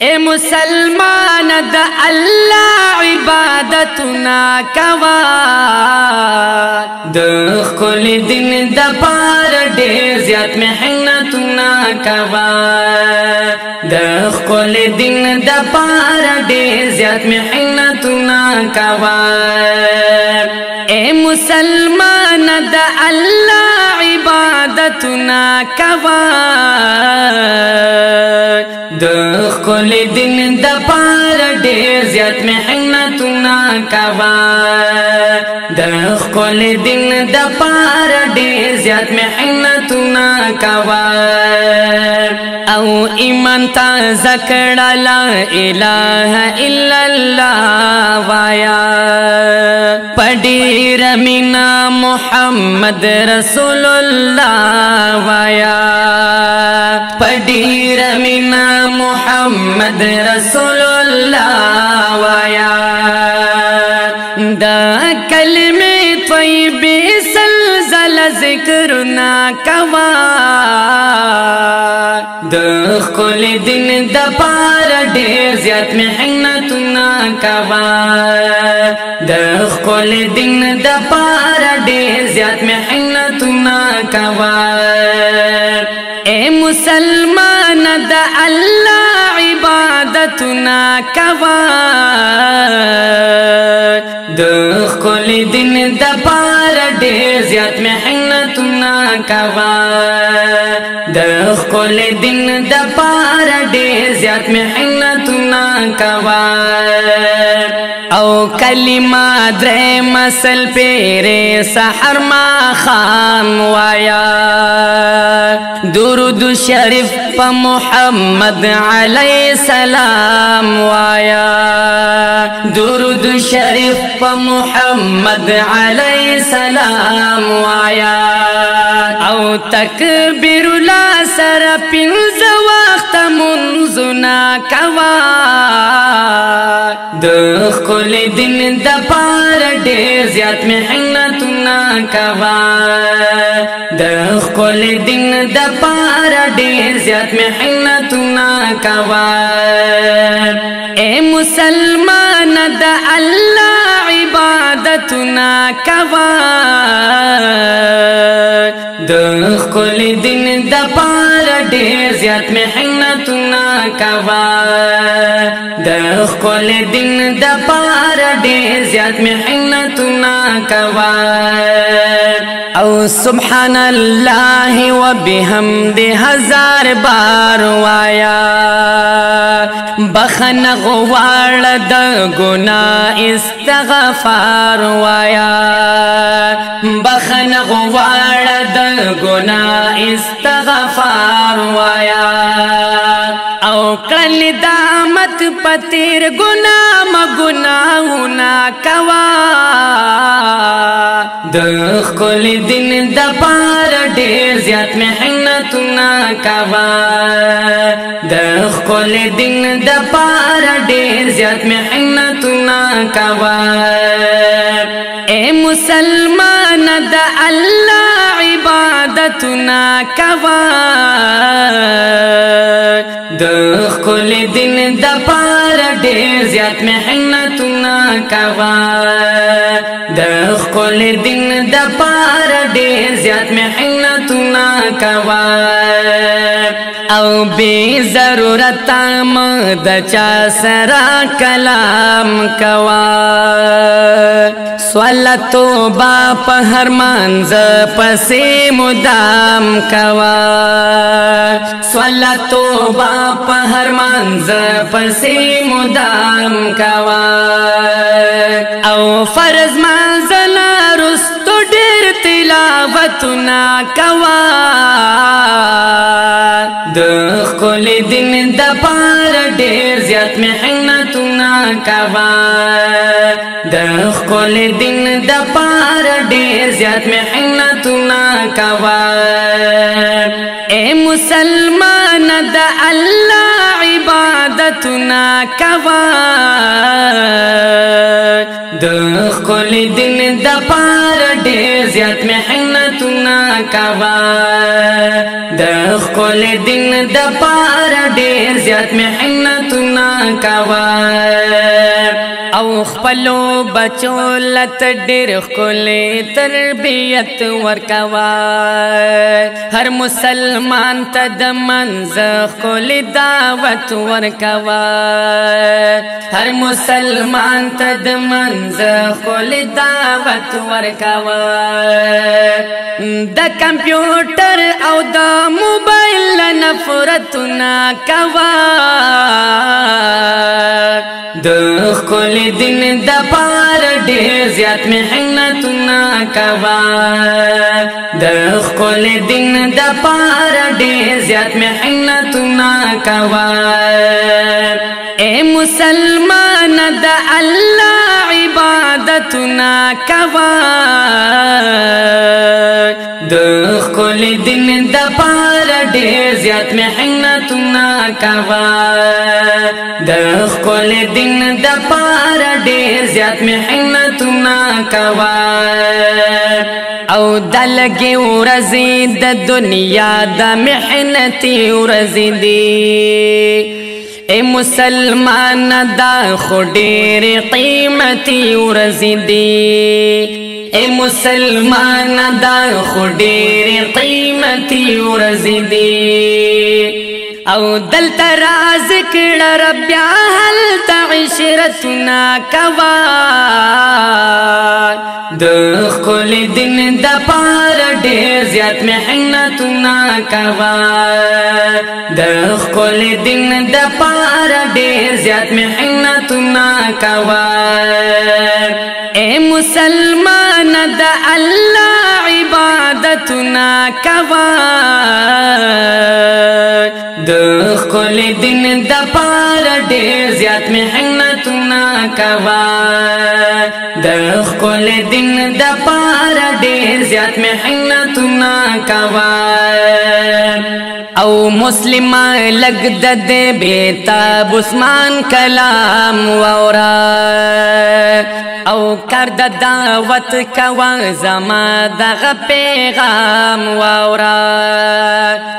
ए मुसलमान द अल्लाह इबादतुना कवा द खुल दिन द पार ढेर ज़्याद मेहनतुना कवा द खुल दिन द पार ढेर ज़्याद मेहनतुना कवा ए मुसलमान द अल्लाह इबादतुना कवा द खुल दिन द पार ढेर ज़्याद मेहनतुना कवा द खुल दिन द पार ढेर ज़्याद मेहनतुना कवा औ ईमान ता ज़कड़ा ला इलाहा इल्लल्लाह वाया पढ़ी रमीना मोहम्मद रसूलुल्लाह वाया पढ़ी रमीना मोहम्मद रसूलुल्लाह वाया दा कलमे तय्यबे सलसल ज़िक्रुना कवा द खुल दिन द पार ढेर ज़्याद मेहनतुना कवा द खुल दिन द पार ढेर ज़्याद मेहनतुना कवा ए मुसलमान द अल्लाह इबादतुना कवा द खुल दिन द पार ढेर ज़्याद मेहनतुना कवा द खुल दिन द पार ढेर ज़्याद मेहनतुना कवा औ कलिमा द्रे मसल पेरे सहर मा खाम वाया दुरूद शरीफ प मोहम्मद अलैहिस्सलाम वाया दुरूद शरीफ प मोहम्मद अलैहिस्सलाम वाया औ तकबीरुल्ला सर पिंज वक्त मुंजुना कवा द खुल दिन द पार ढेर ज़्याद मेहनतुना कवा द खुल दिन द पार ढेर ज़्याद मेहनतुना कवा ए मुसलमान द अल्लाह इबादतुना कवा द खुल दिन द पार ढेर ज़्याद मेहनतुना कवा द खुल दिन द पार ढेर ज़्याद मेहनतुना कवा औ सुब्हानल्लाह व बिहम्दि हजार बार वाया बखन गुवार द गुनाह इस्तग़फ़ार वाया बखन गुवार द गुनाह इस्तग़फ़ार वाया औ कल दामत पतिर गुनाह मगुनाहुना कवा द खुल दिन द पार ढेर ज़्याद मेहनतुना कवा द खुल दिन द पार ढेर ज़्याद मेहनतुना कवा ए मुसलमान द अल्लाह इबादतुना कवा द खुल दिन द पार ढेर ज़्याद मेहनतुना कवा द खुल दिन द पार ढेर ज़्याद मेहनतुना कवा औ बे ज़रूरत मद चा सरा कलाम कवा स्वला तोबा पहर मंज पसे मुदाम कवा स्वला तोबा पहर मंज पसे मुदाम कवा औ फर्ज मंज़ना रुस्तो ढेर तिलावतुना कवा द खुल दिन द पार ढेर ज़्याद मेहनतुना कवा द खुल दिन द पार ढेर ज़्याद मेहनतुना कवा ए मुसलमान द अल्लाह इबादतुना कवा द खुल दिन द पार ډېر زیات محنتونه کوا د خپل دین د پاره ډېر زیات محنتونه کوا او خپلو بچو لت ډېر ښکلې تربیت ورکوا هر مسلمان ته د منځ ښکلې دعوت ورکوا هر مسلمان ته د منځ ښکلې دعوت ورکوا د کمپیوټر او د موبایل نفرتونه کوا د خپل دین د پاره ډېر زیات محنتونه کوا د خپل دین د پاره ډېر زیات محنتونه کوا اے مسلمان د الله عبادتونه کوا د خپل دین د پاره ډېر زیات محنتونه کوا د خپل دین د پاره ډېر زیات محنتونه کوا او دلګي ورځي د دنیا د محنتي ورځي دي اے مسلمان دا خو ډېر قیمتي ورځي دي اے مسلمان دا خو ډېر قیمتي ورځي دي او دلته راز کړه رب هلته عشرتونه کوا د خپل دین د پاره ډېر زیات محنتونه کوا د خپل دین د پاره ډېر زیات محنتونه کوا اے مسلمان د الله عبادتونه کوا د خپل دین د پاره ډېر زیات محنتونه کوا د خپل دین د پاره ډېر زیات محنتونه کوا او مسلمان لګ د بیتاب عثمان کلام وورا او کار د دعوت کوا زما دغه پیغام وورا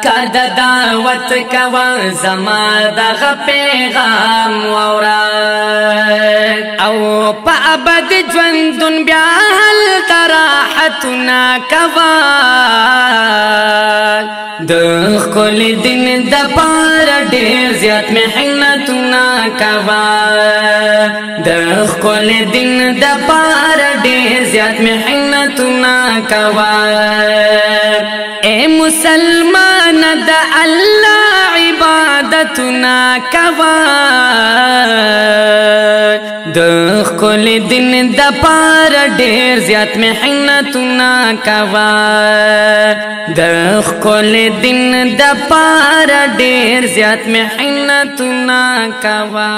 کار د دعوت کوا زما دغه پیغام وورا او په ابد ژوندون بیا هل تراحتنا کوا د خپل دین د پاره ډېر زیات محنتونه کوا د خپل دین د پاره ډېر زیات محنتونه کوا اے مسلمان د الله عبادتونه کوا د خپل دین د پاره ډېر زیات محنتونه کوا د خپل دین د پاره ډېر زیات محنتونه کوا